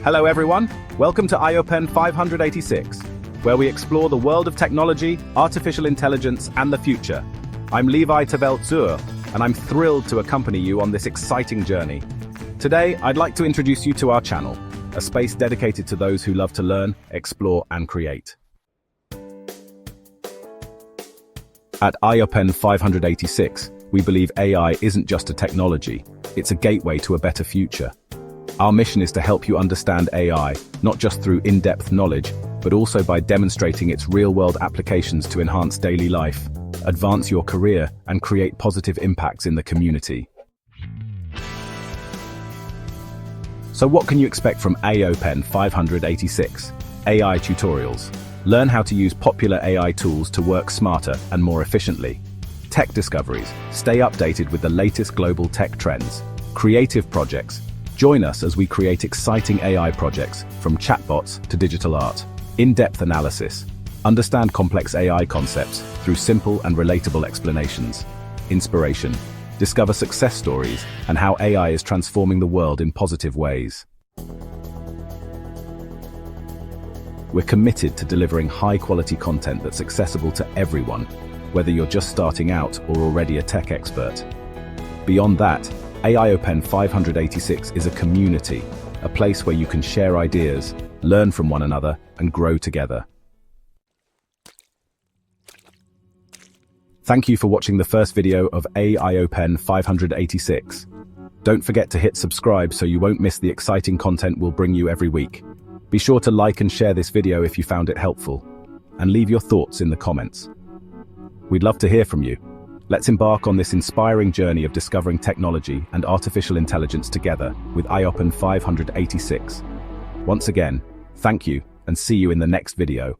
Hello everyone, welcome to IOPEN586, where we explore the world of technology, artificial intelligence, and the future. I'm Levi Tavel-Zur, and I'm thrilled to accompany you on this exciting journey. Today, I'd like to introduce you to our channel, a space dedicated to those who love to learn, explore, and create. At IOPEN586, we believe AI isn't just a technology, it's a gateway to a better future. Our mission is to help you understand AI, not just through in-depth knowledge, but also by demonstrating its real-world applications to enhance daily life, advance your career, and create positive impacts in the community. So what can you expect from AIOPEN586? AI tutorials. Learn how to use popular AI tools to work smarter and more efficiently. Tech discoveries. Stay updated with the latest global tech trends. Creative projects. Join us as we create exciting AI projects, from chatbots to digital art. In-depth analysis. Understand complex AI concepts through simple and relatable explanations. Inspiration. Discover success stories and how AI is transforming the world in positive ways. We're committed to delivering high-quality content that's accessible to everyone, whether you're just starting out or already a tech expert. Beyond that, AIOPEN586 is a community, a place where you can share ideas, learn from one another, and grow together. Thank you for watching the first video of AIOPEN586. Don't forget to hit subscribe so you won't miss the exciting content we'll bring you every week. Be sure to like and share this video if you found it helpful, and leave your thoughts in the comments. We'd love to hear from you. Let's embark on this inspiring journey of discovering technology and artificial intelligence together with IOPEN586. Once again, thank you and see you in the next video.